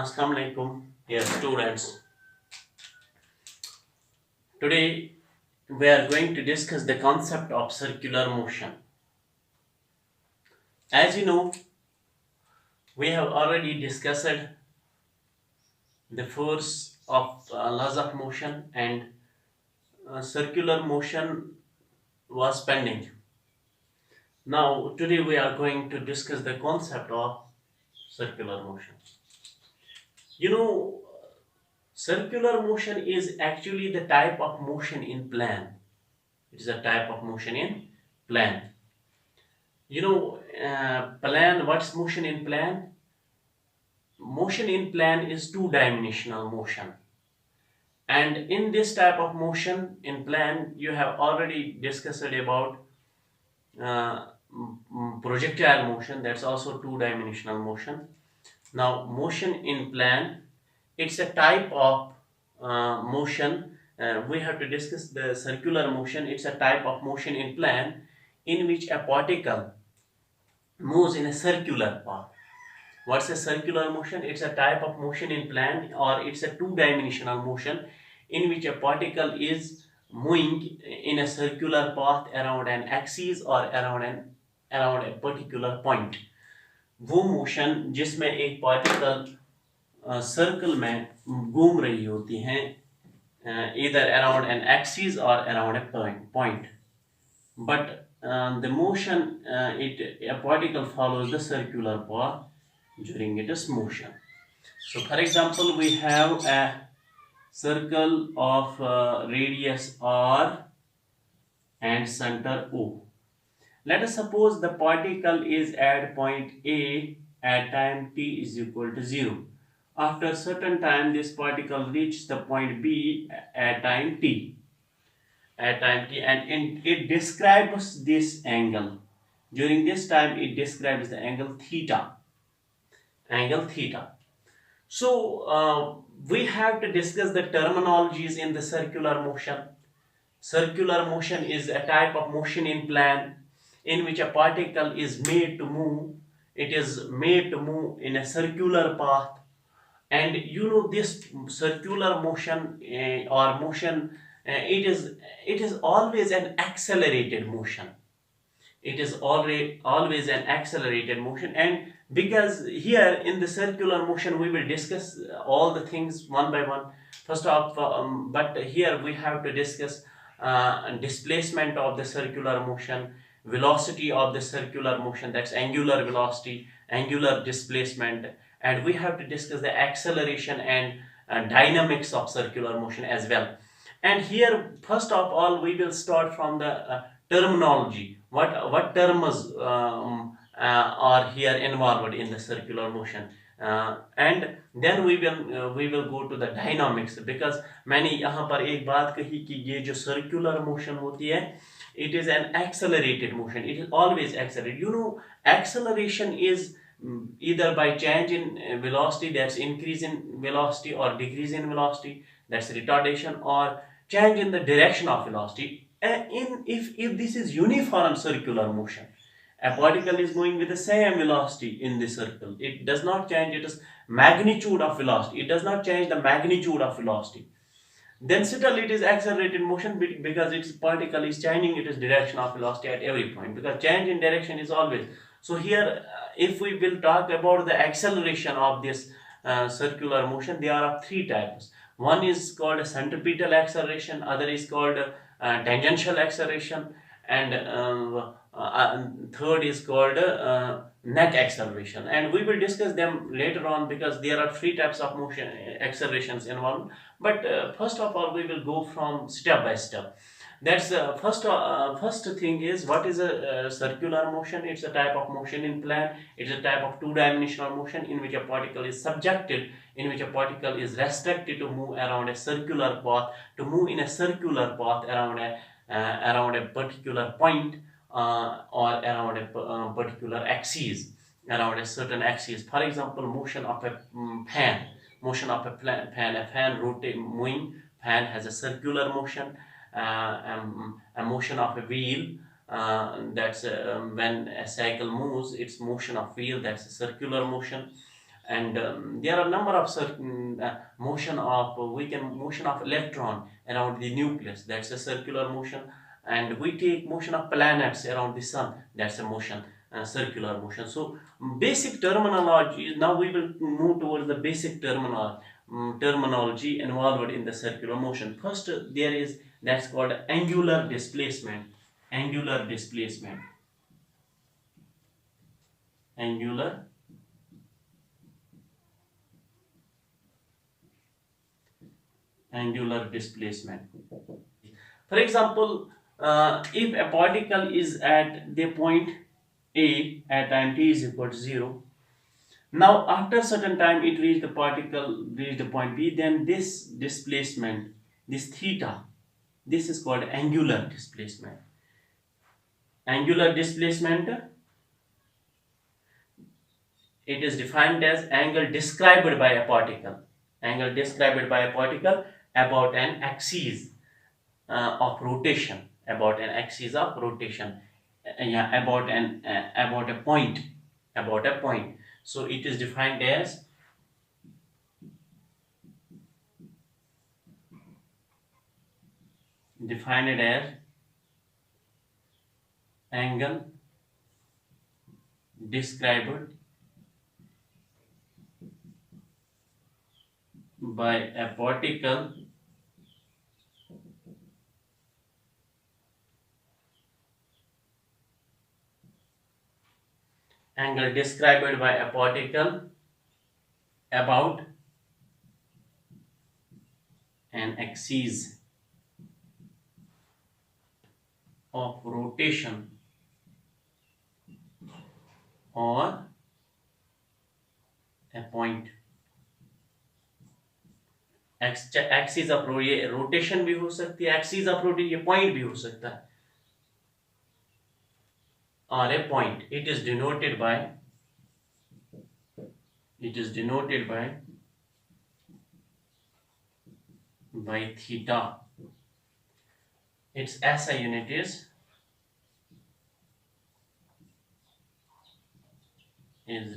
Assalamu alaikum, dear students. Today we are going to discuss the concept of circular motion. As you know, we have already discussed the force of laws of motion, and circular motion was pending. Now, today we are going to discuss the concept of circular motion. You know, circular motion is actually the type of motion in plane. It is a type of motion in plane. Plane, what's motion in plane? Motion in plane is two-dimensional motion. And in this type of motion in plane, you have already discussed about projectile motion, that's also two-dimensional motion. Now, motion in plane, it's a type of motion. We have to discuss the circular motion. It's a type of motion in plane in which a particle moves in a circular path. What's a circular motion? It's a type of motion in plane, or it's a two-dimensional motion in which a particle is moving in a circular path around an axis or around a particular point. वो motion जिसमें एक particle circle में घूम रही होती हैं, either around an axis or around a point. But the motion, a particle follows the circular path during its motion. So, for example, we have a circle of radius r and center O. Let us suppose the particle is at point A at time t is equal to 0. After a certain time, this particle reaches the point B at time t. And it describes this angle. During this time, it describes the angle theta. So we have to discuss the terminologies in the circular motion. Circular motion is a type of motion in plane in which a particle is made to move. It is made to move in a circular path, and this circular motion or motion, it is always an accelerated motion. It is always an accelerated motion. And because here in the circular motion we will discuss all the things one by one. First off, but here we have to discuss displacement of the circular motion, velocity of the circular motion, that's angular velocity, angular displacement, and we have to discuss the acceleration and dynamics of circular motion as well. And here, first of all, we will start from the terminology. What terms are here involved in the circular motion, and then we will go to the dynamics, because मैंने यहाँ पर एक बात कही कि ये जो circular motion होती है, it is an accelerated motion. It is always accelerated. Acceleration is either by change in velocity, that's increase in velocity, or decrease in velocity, that's retardation, or change in the direction of velocity. If this is uniform circular motion, a particle is going with the same velocity in the circle. It does not change its magnitude of velocity. It does not change the magnitude of velocity. Then still it is accelerated motion, because its particle is changing its direction of velocity at every point, because change in direction is always. So here, if we will talk about the acceleration of this circular motion, there are three types. One is called a centripetal acceleration, other is called tangential acceleration, and third is called net acceleration. And we will discuss them later on, because there are three types of motion accelerations involved. But first of all, we will go from step by step. That's first thing is, what is a circular motion? It's a type of motion in plane. It's a type of two-dimensional motion in which a particle is subjected, in which a particle is restricted to move around a circular path, to move in a circular path around a particular point, or around a particular axis, around a certain axis. For example, motion of a fan. Motion of a fan moving. Fan has a circular motion. A motion of a wheel, that's when a cycle moves, its motion of wheel, that's a circular motion. and there are a number of certain motion of motion of electron around the nucleus, that's a circular motion. And we take motion of planets around the sun, that's a motion, circular motion. So basic terminology, now we will move towards the basic terminology involved in the circular motion. First there is, that's called angular displacement. Angular displacement. Angular displacement. For example, if a particle is at the point A at time t is equal to 0, now after certain time it reached the point B, then this displacement, this theta, this is called angular displacement. Angular displacement, it is defined as angle described by a particle. Angle described by a particle about an axis of rotation. About an axis of rotation. Yeah, about a point. About a point. So it is defined as angle described by a particle angle described by a particle about an axis of rotation or a point. Axis of ये rotation भी हो सकती है, axis of rotation ये point भी हो सकता है, और a point. It is denoted by theta. Its SI unit is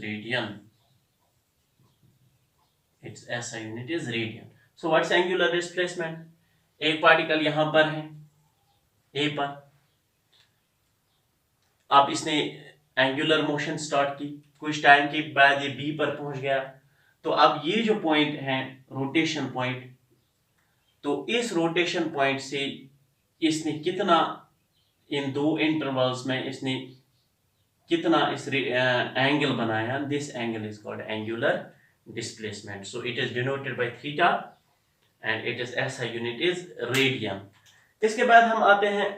radian. Its SI unit is radian. So what's angular displacement? एक पार्टिकल यहां पर है A पर, अब इसने एंगुलर मोशन स्टार्ट की, कुछ टाइम के बाद ये B पर पहुंच गया. तो अब ये जो पॉइंट है रोटेशन पॉइंट, तो इस रोटेशन पॉइंट से इसने कितना इन दो इंटरवल्स में इसने कितना इस एंगल बनाया, this angle is called angular displacement. So it is denoted by theta and it is SI unit is radian. इसके बाद हम आते हैं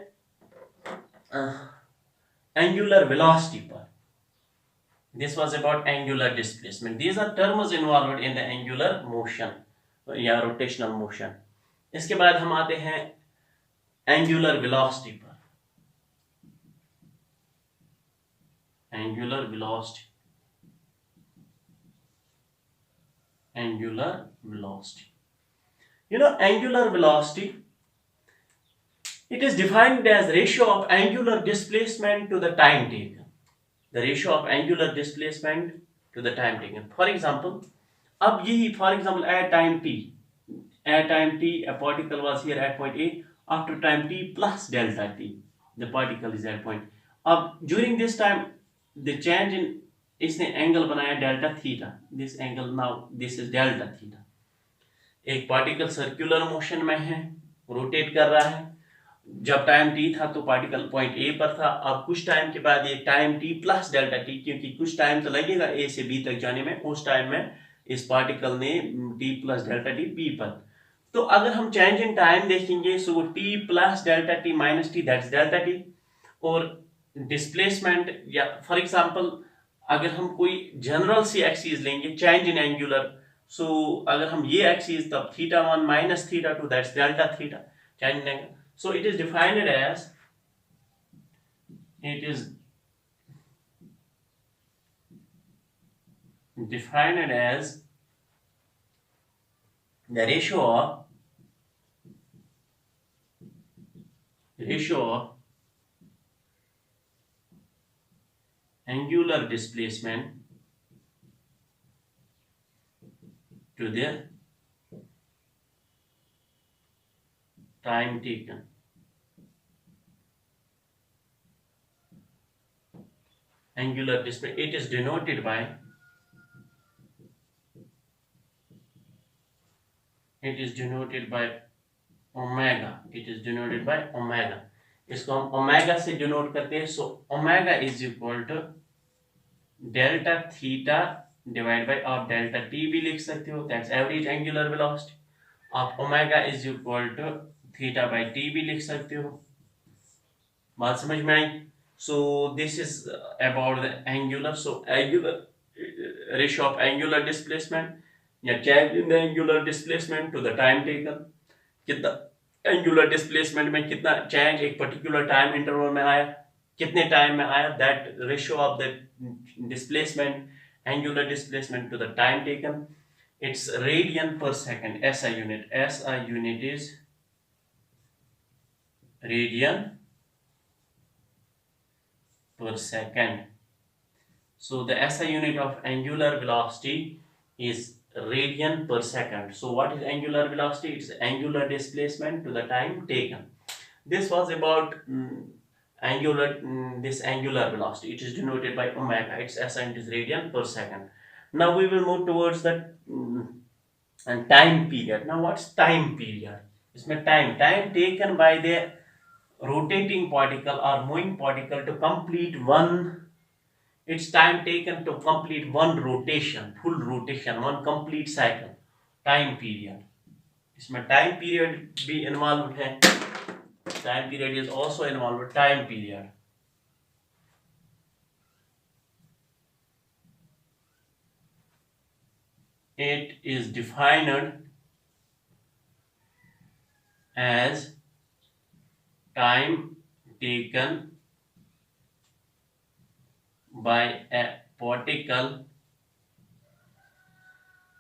angular velocity पर. This was about angular displacement. These are terms involved in the angular motion या rotational motion. इसके बाद हम आते हैं angular velocity पर. Angular velocity. You know, angular velocity, it is defined as ratio of angular displacement to the time taken. The ratio of angular displacement to the time taken. For example, अब यही, for example, at time t, a particle was here at point A. After time t plus delta t, the particle is at point. अब during this time, the change in, इसने angle बनाया delta theta. This angle now this is delta theta. एक particle circular motion में है, rotate कर रहा है. जब टाइम टी था तो पार्टिकल पॉइंट ए पर था. अब कुछ टाइम के बाद ये time T plus delta T, क्योंकि कुछ टाइम तो लगेगा ए से बी तक जाने में, उस टाइम में इस पार्टिकल ने T plus delta T B पर. तो अगर हम चेंज इन टाइम देखेंगे, so T plus delta T minus T, that's delta T. और डिस्प्लेसमेंट, या फॉर एग्जांपल अगर हम कोई जनरल सी एक्सिस लेंगे, चेंज इन एंगुलर, सो अगर हम ये एक्सिस, तब theta 1 minus theta 2, that's delta theta, change in angle. So it is defined as the ratio of angular displacement to the time taken. Angular displacement, it is denoted by omega. It is denoted by omega. इसको हम omega से denote करते हैं. So omega is equal to delta theta divide by, आप delta T भी लिख सकते हो, दैट्स एवरेज एंगुलर वेलोसिटी. आप omega is equal to theta by T भी लिख सकते हो. बात समझ में आई? So this is about the angular. So angular ratio of angular displacement या change in the angular displacement to the time taken. कितना एंगुलर डिस्प्लेसमेंट में कितना चेंज एक पर्टिकुलर टाइम इंटरवल में आया, कितने टाइम में आया, that ratio of the displacement, angular displacement to the time taken. It's radian per second. SI unit is radian per second. So the SI unit of angular velocity is radian per second. So what is angular velocity? It's angular displacement to the time taken. This was about this angular velocity. It is denoted by omega. Its SI unit is radian per second. Now we will move towards the and time period. Now what's time period? इसमें time taken by the rotating particle or moving particle to complete one. It's time taken to complete one rotation, full rotation, one complete cycle. Time period. इसमें time period भी involved है. Time period is also involved. Time period. It is defined as time taken by a particle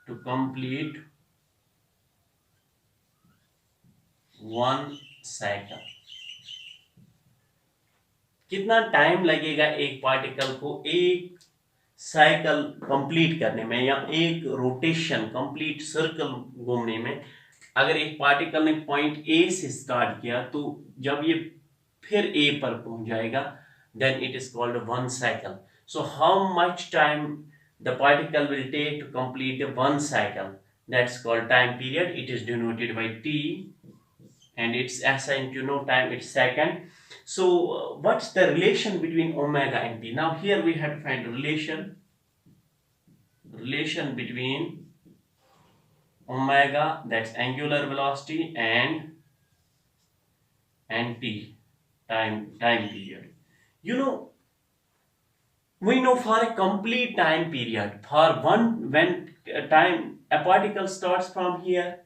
to complete one cycle. कितना time लगेगा एक particle को एक cycle complete करने में या एक रोटेशन कंप्लीट सर्कल घूमने में. अगर एक पार्टिकल ने पॉइंट ए से स्टार्ट किया तो जब ये फिर ए पर पहुंच जाएगा, then it is called one cycle. So how much time the particle will take to complete the one cycle? That's called time period. It is denoted by T and it's assigned to no time, it's second. So what's the relation between omega and T? Now here we have to find relation between omega, that's angular velocity, and T, time period. You know, we know for a complete time period, for one, when a particle starts from here,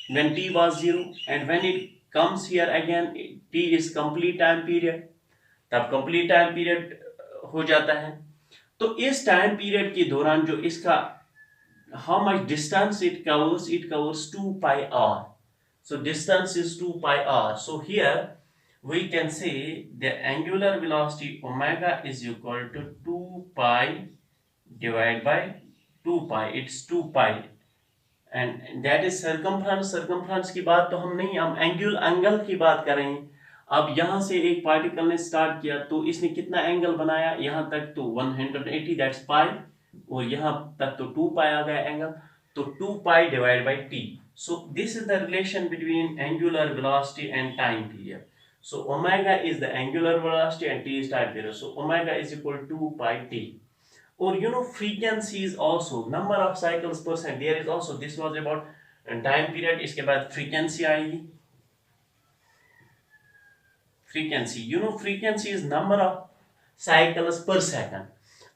when t was 0, and when it comes here again, t is complete time period, तब complete time period हो जाता है. तो इस time period के दौरान जो इसका how much distance it covers 2 pi r. So distance is 2 pi r. So here we can say the angular velocity omega is equal to 2 pi divided by 2 pi. It's 2 pi and that is circumference. Circumference की बात तो हम नहीं, हम angle की बात कर रहे हैं. अब यहाँ से एक पार्टिकल ने स्टार्ट किया तो इसने कितना एंगल बनाया, यहाँ तक तो 180, दैट्स पाई, और यहाँ तक तो 2 पाई आ गया एंगल, तो 2 pi divide by T. So this is the relation between angular velocity and time period. So omega is the angular velocity and t is time period. So omega is equal to 2 pi t. Or you know, frequency is also number of cycles per second. There is also, this was about time period. इसके बाद frequency आएगी. Frequency, you know, frequency is number of cycles per second.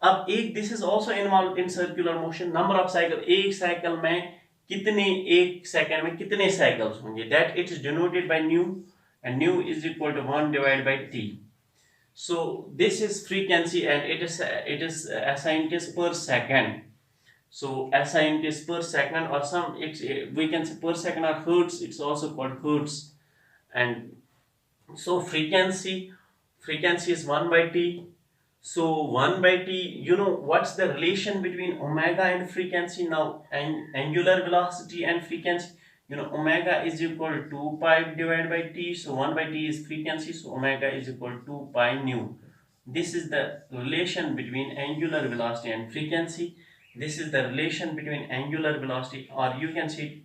अब एक, this is also involved in circular motion. Number of cycle, एक cycle में कितने, एक second में कितने cycles होंगे, that it is denoted by nu. And nu is equal to 1 divided by t. So this is frequency and it is SI units per second. So SI units per second, or some we can say per second, or hertz, it's also called hertz. And so frequency is 1 by t. So 1 by t, you know what's the relation between omega and frequency now, and angular velocity and frequency? You know omega is equal to 2 pi divided by t. So 1 by t is frequency, so omega is equal to 2 pi nu. This is the relation between angular velocity and frequency. This is the relation between angular velocity, or you can see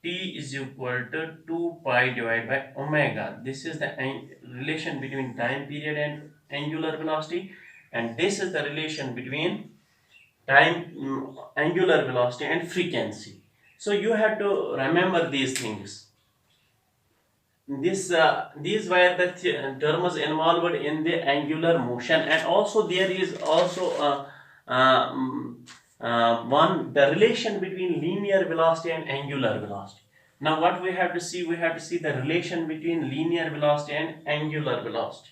t is equal to 2 pi divided by omega. This is the relation between time period and angular velocity, and this is the relation between angular velocity and frequency. So you have to remember these things. These were the terms involved in the angular motion, and also there is also one, the relation between linear velocity and angular velocity. Now what we have to see, we have to see the relation between linear velocity and angular velocity.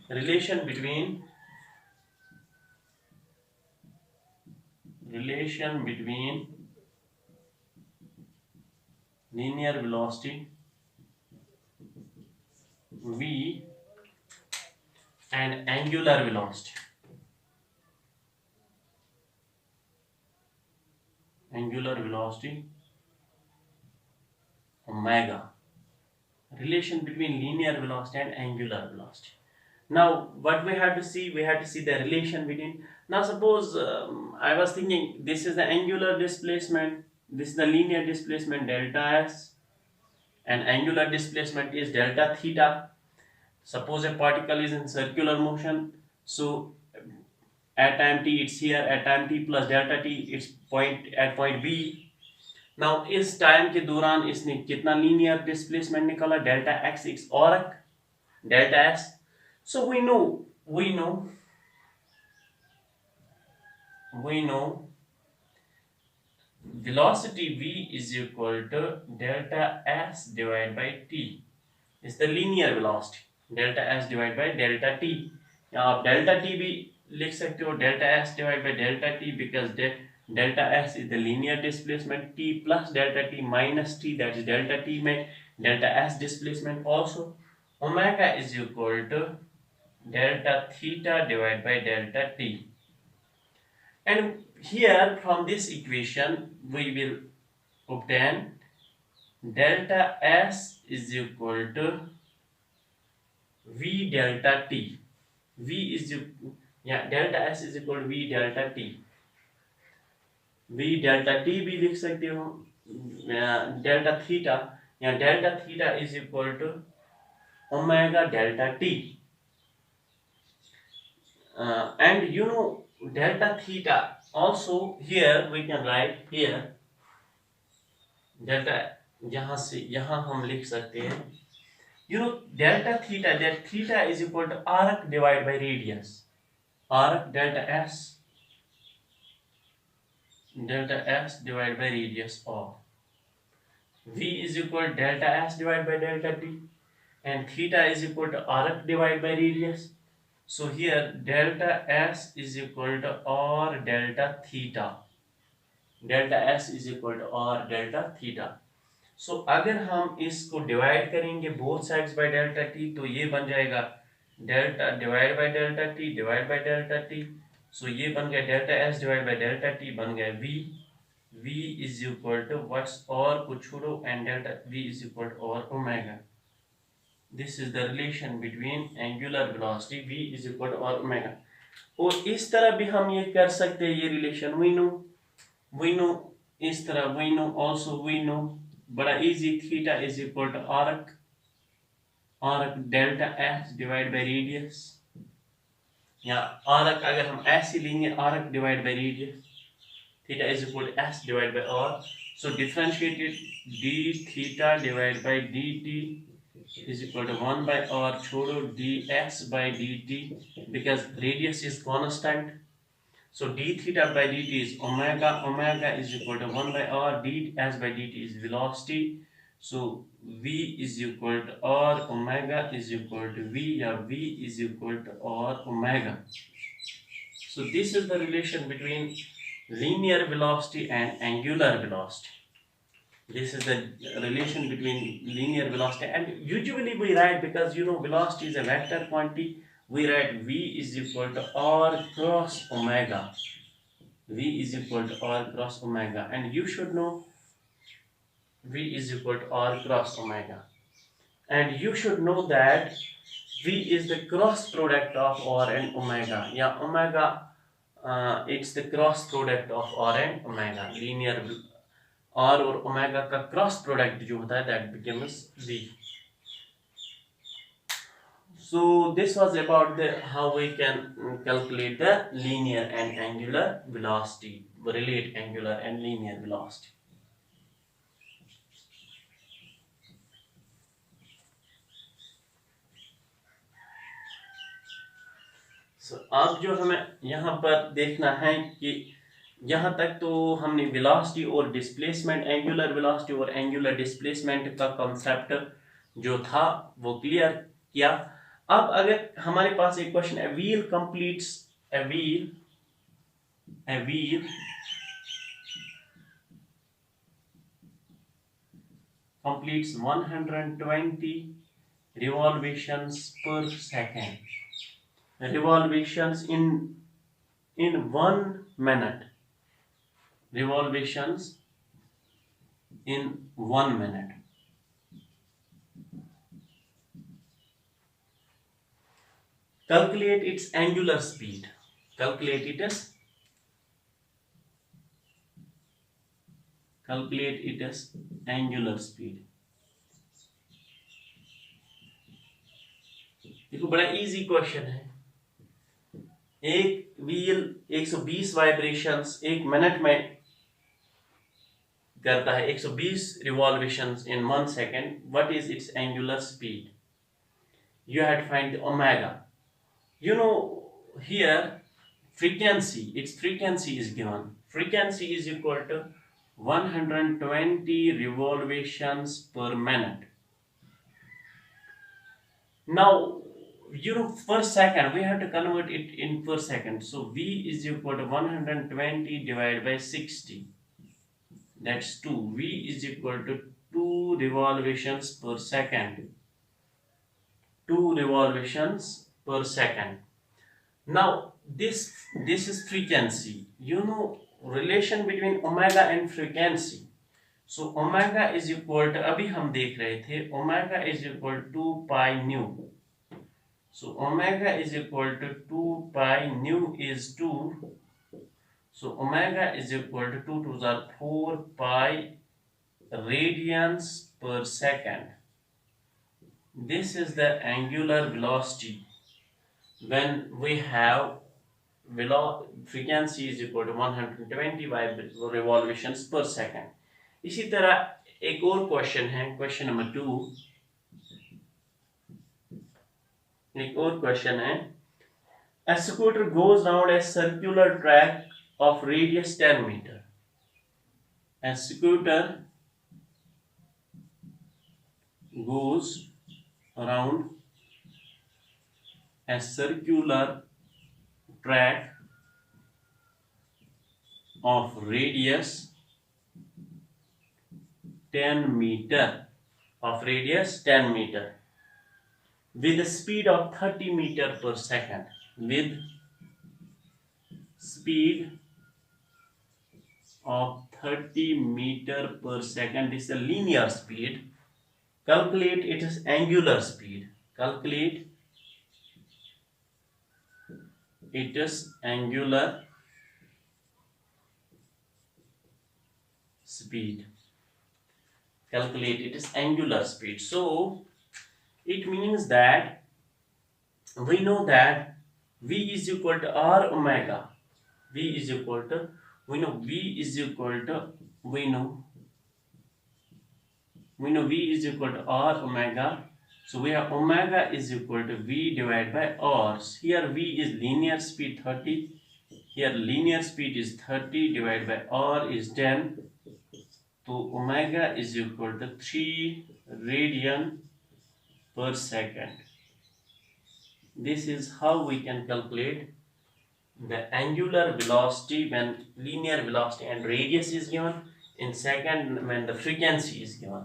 Relation between linear velocity v and angular velocity. Angular velocity omega. Relation between linear velocity and angular velocity. Now what we have to see, we have to see the relation between. Now suppose I was thinking, this is the angular displacement, this is the linear displacement delta s, and angular displacement is delta theta. Suppose a particle is in circular motion, so at time t it's here, at time t plus delta t it's at point b. Now इस time के दौरान इसने कितना linear displacement निकाला, delta x x और delta S. So we know velocity v is equal to delta s divided by t is the linear velocity, delta s divided by delta t. या आप delta t भी लिख सकते हो, delta s divided by delta t, because delta s is the linear displacement, t plus delta t minus t, that is delta t में delta s displacement. Also omega is equal to delta theta divided by delta t. And here from this equation we will obtain delta s is equal to v delta t. Delta s is equal to v delta t. v delta t भी लिख सकते हो, delta theta, या delta theta is equal to omega delta t. And you know delta theta also, here we can write here delta, यहाँ से यहाँ हम लिख सकते हैं, you know delta theta, that theta is equal to arc divided by radius, arc delta s divided by radius of v is equal to delta s divided by delta t, and theta is equal to arc divided by radius. So here delta s is equal to r delta theta, delta s is equal to r delta theta. So अगर हम इसको divide करेंगे both sides by delta t, तो ये बन जाएगा delta divided by delta t divided by delta t. So ये बन गया delta s divided by delta t, बन गया v is equal to what's और को छोड़ो, and delta v is equal to r omega. This is the relation between angular velocity v is equal to r omega. और इस तरह भी हम ये कर सकते हैं, ये relation we know इस तरह, we know also, we know बड़ा easy, theta is equal to arc delta s divided by radius, या arc अगर हम ऐसे लेंगे arc divided by radius, theta is equal to s divided by r. So differentiate it, d theta divided by dt is equal to 1 by r, छोड़ो dx by dt, because radius is constant. So d theta by dt is omega is equal to 1 by r, ds by dt is velocity. So v is equal to r, omega is equal to v, या v is equal to r omega. So this is the relation between linear velocity and angular velocity. This is the relation between linear velocity, and usually we write, because you know velocity is a vector quantity, we write V is equal to R cross omega. V is equal to R cross omega, and you should know V is equal to R cross omega, and you should know that V is the cross product of R and omega. Yeah, omega, it's the cross product of R and omega. Linear R और omega का cross product जो होता है that becomes V. So this was about the how we can calculate the linear and angular velocity, relate angular and linear velocity. So अब जो हमें यहाँ पर देखना है कि यहाँ तक तो हमने वेलोसिटी और डिस्प्लेसमेंट, एंगुलर वेलोसिटी और एंगुलर डिस्प्लेसमेंट का कॉन्सेप्ट जो था वो क्लियर किया. अब अगर हमारे पास एक क्वेश्चन है, wheel completes a wheel completes 120 revolutions per second. Revolutions in 1 minute. Revolutions in 1 minute. Calculate its angular speed. Calculate its angular speed. देखो बड़ा इजी क्वेश्चन है. एक व्हील 120 वाइब्रेशंस एक मिनट में करता है, 120 revolutions in 1 second. What is its angular speed? You have to find the omega. You know here frequency, its frequency is given. Frequency is equal to 120 revolutions per minute. Now you know per second we have to convert it in per second. So V is equal to 120 divided by 60. That's 2. V is equal to 2 revolutions per second. 2 revolutions per second. Now this is frequency. You know relation between omega and frequency. So omega is equal to, अभी हम देख रहे थे, omega is equal to 2 pi nu. So omega is equal to 2 pi nu is 2. So omega is equal to 2 to the 4 pi radians per second. This is the angular velocity when we have frequency is equal to 120 revolutions per second. इसी तरह एक और question है, question number 2. एक और question है, a scooter goes round a circular track of radius 10 meter. A scooter goes around a circular track of radius 10 meter, with a speed of 30 meter per second. With speed of 30 meter per second. This is a linear speed. Calculate its angular speed. Calculate its angular speed. Calculate its angular speed. So it means that we know that V is equal to R omega. V is equal to, we know V is equal to, we know V is equal to R omega. So we have omega is equal to V divided by R. Here V is linear speed 30. Here linear speed is 30 divided by R is 10. So omega is equal to 3 radian per second. This is how we can calculate the angular velocity when linear velocity and radius is given, in second when the frequency is given.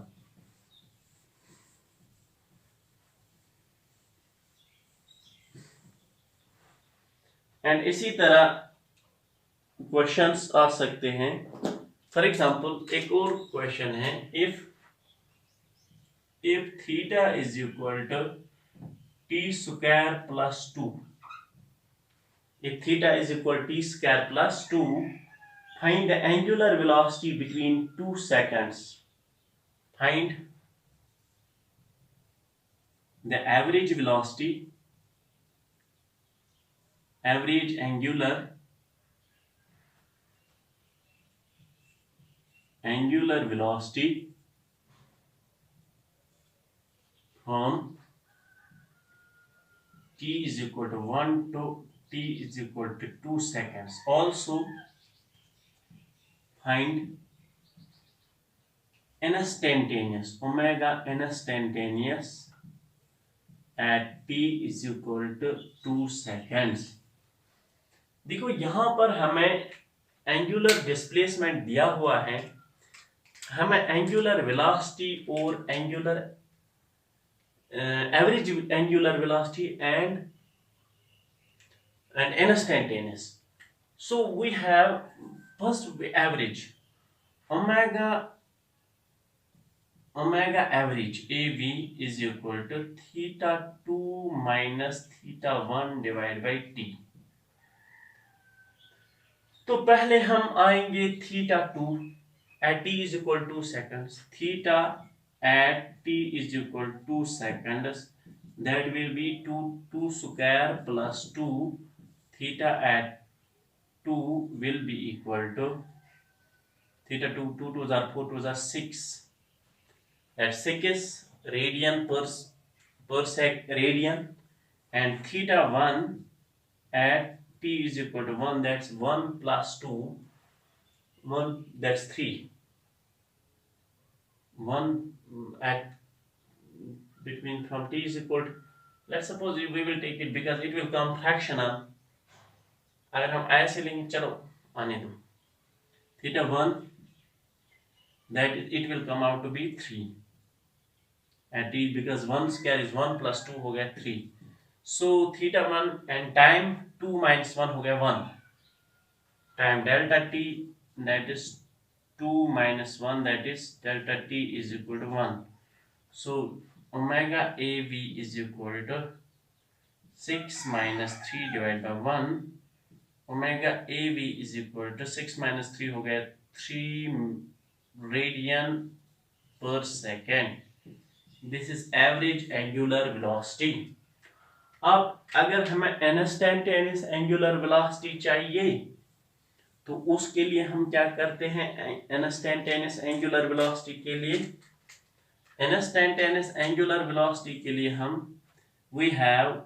And इसी तरह questions आ सकते हैं। For example एक और question है, if theta is equal to t square plus 2, if theta is equal to t square plus 2, find the angular velocity between 2 seconds. Find the average velocity, average angular velocity from t is equal to 1 to t is equal to 2 seconds. Also find instantaneous, omega instantaneous at t is equal to 2 seconds. देखो यहां पर हमें angular displacement दिया हुआ है, हमें angular velocity और angular average angular velocity and instantaneous. So we have first average, omega average av is equal to theta 2 minus theta 1 divided by t. तो पहले हम आएंगे theta 2 at t is equal to seconds, theta at t is equal to 2 seconds, that will be 2 square plus 2, theta at 2 will be equal to theta 2 2 are 4 2 are 6, at 6 radian per sec radian, and theta 1 at t is equal to 1, that's 1 plus 2 1, that's 3, 1 at between from t is equal to, let's suppose we will take it because it will come fractional, अगर हम ऐसे लेंगे, चलो आने दो, theta 1 that it will come out to be 3 at t, because 1 square is 1 plus 2 हो गया 3, so theta 1 and time 2 minus 1 हो गया 1, time delta t that is 2 minus 1, that is delta t is equal to 1, so omega av is equal to 6 minus 3 divided by 1, omega av is equal to 6 minus 3 हो गया 3 radian per second. This is average angular velocity. अब अगर हमें instantaneous angular velocity चाहिए तो उसके लिए हम क्या करते हैं, instantaneous angular velocity के लिए, instantaneous angular velocity के लिए हम we have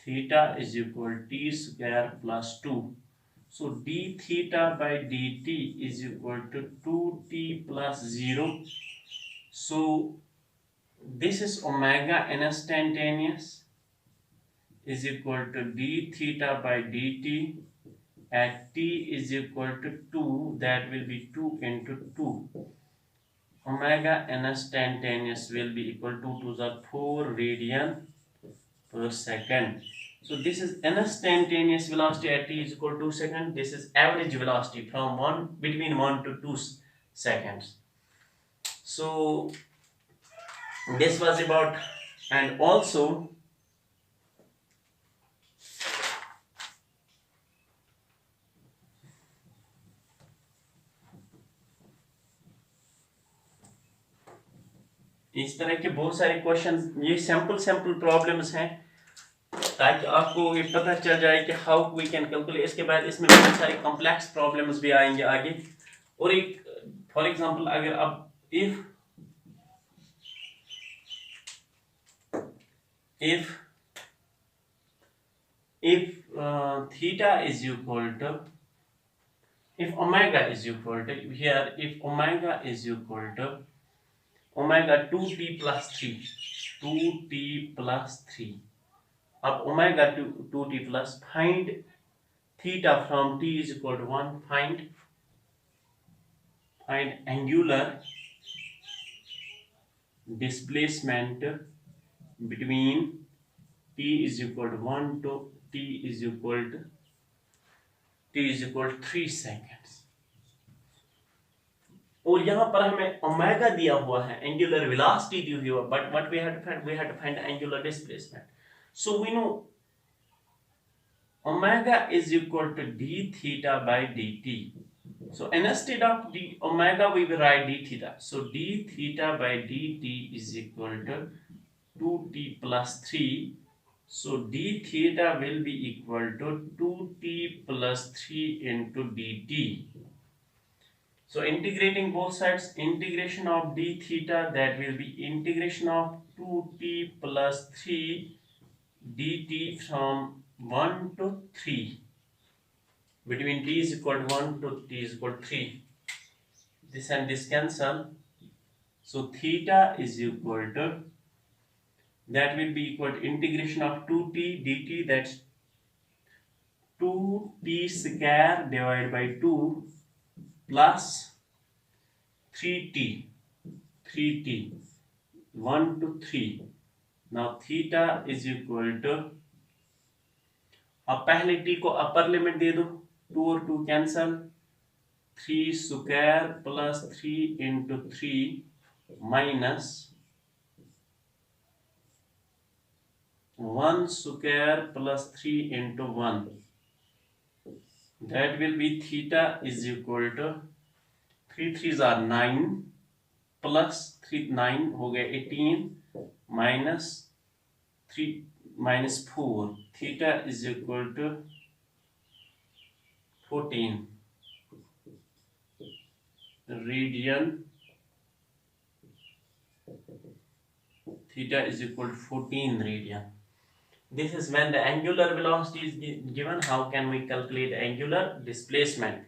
theta is equal to t square plus 2, so d theta by dt is equal to 2t plus 0, so this is omega instantaneous is equal to d theta by dt at t is equal to 2, that will be 2 into 2, omega instantaneous will be equal to 2 to the 4 radian per second. So this is instantaneous velocity at t is equal to 2 seconds. This is average velocity from between 1 to 2 seconds. So this was about, and also इस तरह के बहुत सारे questions, ये sample problems हैं ताकि आपको ये पता चल जाए कि हाउ वी कैन कैलकुलेट। इसके बाद इसमें बहुत सारे कॉम्प्लेक्स प्रॉब्लम्स भी आएंगे आगे। और एक फॉर एग्जांपल अगर अब if theta is equal to, if omega is equal to, here if omega is equal to omega 2t plus 3, 2t plus 3, अब omega 2t plus, find theta from t is equal to 1, find angular displacement between t is equal to 1 to t is equal to 3 seconds. और यहाँ पर हमें omega दिया हुआ है, angular velocity दी हुई है, but what we had to find angular displacement. So we know omega is equal to d theta by dt. So instead of d omega we will write d theta. So d theta by dt is equal to 2t plus 3. So d theta will be equal to 2t plus 3 into dt. So integrating both sides, integration of d theta, that will be integration of 2t plus 3 dt from 1 to 3, between t is equal to 1 to t is equal to 3. This and this cancel. So theta is equal to, that will be equal to integration of 2t dt, that's 2t square divided by 2 plus 3t 1 to 3. Now theta is equal to, अब पहले t को upper limit दे दो, 2 और 2 cancel, 3 square plus 3 into 3 minus 1 square plus 3 into 1, that will be theta is equal to 3 3s are 9 plus 3 9 हो गया 18 minus 3 minus 4, theta is equal to 14 radian. Theta is equal to 14 radian. This is when the angular velocity is given. How can we calculate the angular displacement?